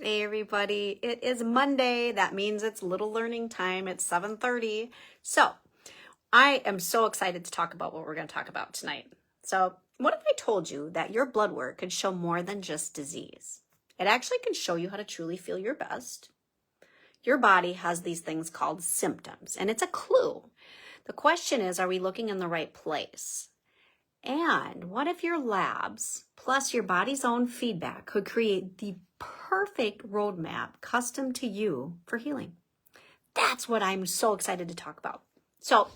Hey everybody, it is Monday. That means it's little learning time. It's 7:30. So I am so excited to talk about what we're going to talk about tonight. So what if I told you that your blood work could show more than just disease? It actually can show you how to truly feel your best. Your body has these things called symptoms, and it's a clue. The question is, are we looking in the right place? And what if your labs plus your body's own feedback could create the perfect roadmap custom to you for healing? That's what I'm so excited to talk about. So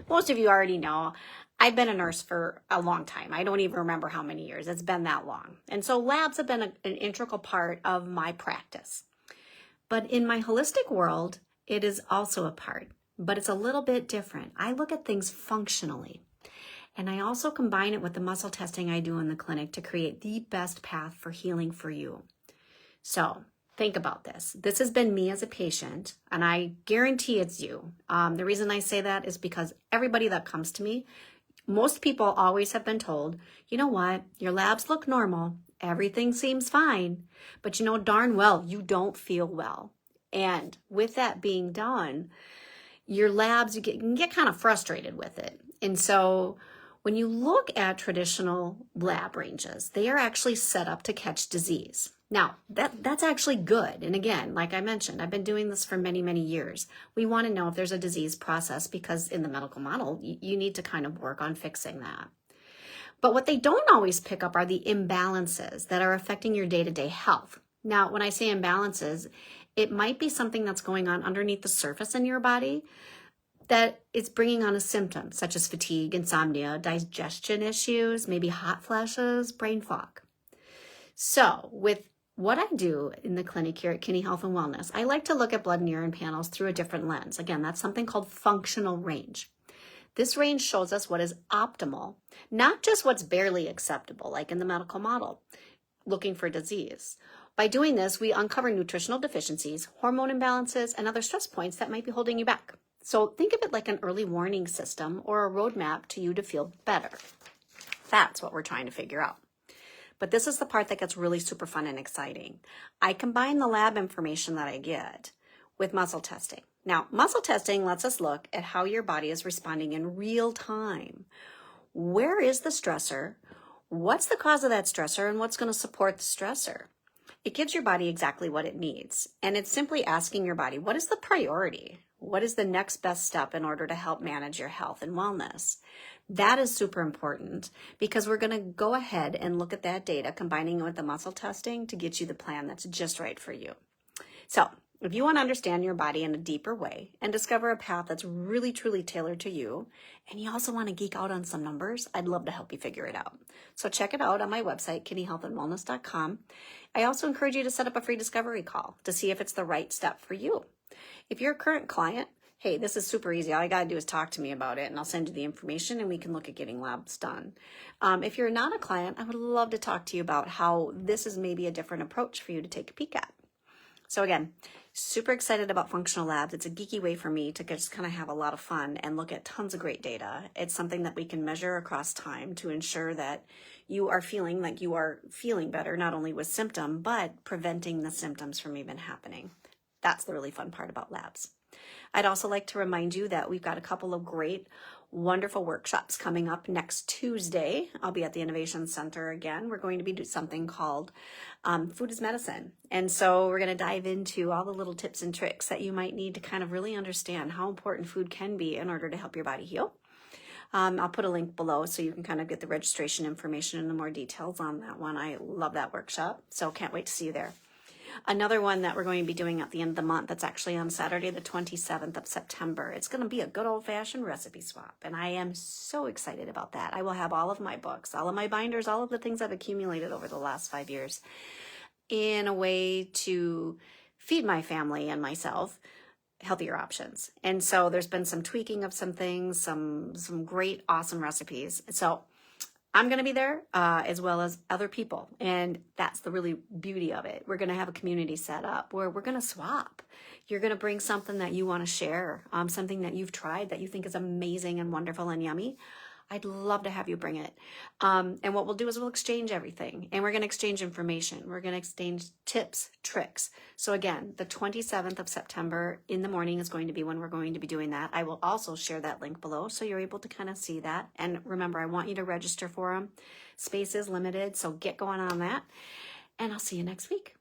most of you already know I've been a nurse for a long time. I don't even remember how many years. It's been that long. And so labs have been an integral part of my practice. But in my holistic world, it is also a part, but it's a little bit different. I look at things functionally. And I also combine it with the muscle testing I do in the clinic to create the best path for healing for you. So think about this. This has been me as a patient, and I guarantee it's you. The reason I say that is because everybody that comes to me, most people always have been told, you know what, your labs look normal, everything seems fine, but you know darn well you don't feel well. And with that being done, your labs, you can get kind of frustrated with it. And so when you look at traditional lab ranges, they are actually set up to catch disease. Now, that's actually good. And again, like I mentioned, I've been doing this for many, many years. We want to know if there's a disease process because in the medical model, you need to kind of work on fixing that. But what they don't always pick up are the imbalances that are affecting your day-to-day health. Now, when I say imbalances, it might be something that's going on underneath the surface in your body that it's bringing on a symptom such as fatigue, insomnia, digestion issues, maybe hot flashes, brain fog. So with what I do in the clinic here at Kinni Health and Wellness, I like to look at blood and urine panels through a different lens. Again, that's something called functional range. This range shows us what is optimal, not just what's barely acceptable, like in the medical model, looking for disease. By doing this, we uncover nutritional deficiencies, hormone imbalances, and other stress points that might be holding you back. So think of it like an early warning system or a roadmap to you to feel better. That's what we're trying to figure out. But this is the part that gets really super fun and exciting. I combine the lab information that I get with muscle testing. Now, muscle testing lets us look at how your body is responding in real time. Where is the stressor? What's the cause of that stressor and what's going to support the stressor? It gives your body exactly what it needs. And it's simply asking your body, what is the priority? What is the next best step in order to help manage your health and wellness? That is super important because we're going to go ahead and look at that data, combining it with the muscle testing to get you the plan that's just right for you. So if you want to understand your body in a deeper way and discover a path that's really, truly tailored to you, and you also want to geek out on some numbers, I'd love to help you figure it out. So check it out on my website, kinnihealthandwellness.com. I also encourage you to set up a free discovery call to see if it's the right step for you. If you're a current client, hey, this is super easy. All you got to do is talk to me about it, and I'll send you the information, and we can look at getting labs done. If you're not a client, I would love to talk to you about how this is maybe a different approach for you to take a peek at. So again, super excited about functional labs. It's a geeky way for me to just kind of have a lot of fun and look at tons of great data. It's something that we can measure across time to ensure that you are feeling like you are feeling better, not only with symptom, but preventing the symptoms from even happening. That's the really fun part about labs. I'd also like to remind you that we've got a couple of great, wonderful workshops coming up next Tuesday. I'll be at the Innovation Center again. We're going to be doing something called Food is Medicine. And so we're going to dive into all the little tips and tricks that you might need to kind of really understand how important food can be in order to help your body heal. I'll put a link below so you can kind of get the registration information and the more details on that one. I love that workshop, so can't wait to see you there. Another one that we're going to be doing at the end of the month, that's actually on Saturday, the 27th of September. It's going to be a good old-fashioned recipe swap, and I am so excited about that. I will have all of my books, all of my binders, all of the things I've accumulated over the last 5 years in a way to feed my family and myself healthier options. And so there's been some tweaking of some things, some great, awesome recipes. So I'm going to be there as well as other people. And that's the really beauty of it. We're going to have a community set up where we're going to swap. You're going to bring something that you want to share, something that you've tried that you think is amazing and wonderful and yummy. I'd love to have you bring it. And what we'll do is we'll exchange everything, and we're going to exchange information. We're going to exchange tips, tricks. So again, the 27th of September in the morning is going to be when we're going to be doing that. I will also share that link below so you're able to kind of see that. And remember, I want you to register for them. Space is limited, so get going on that. And I'll see you next week.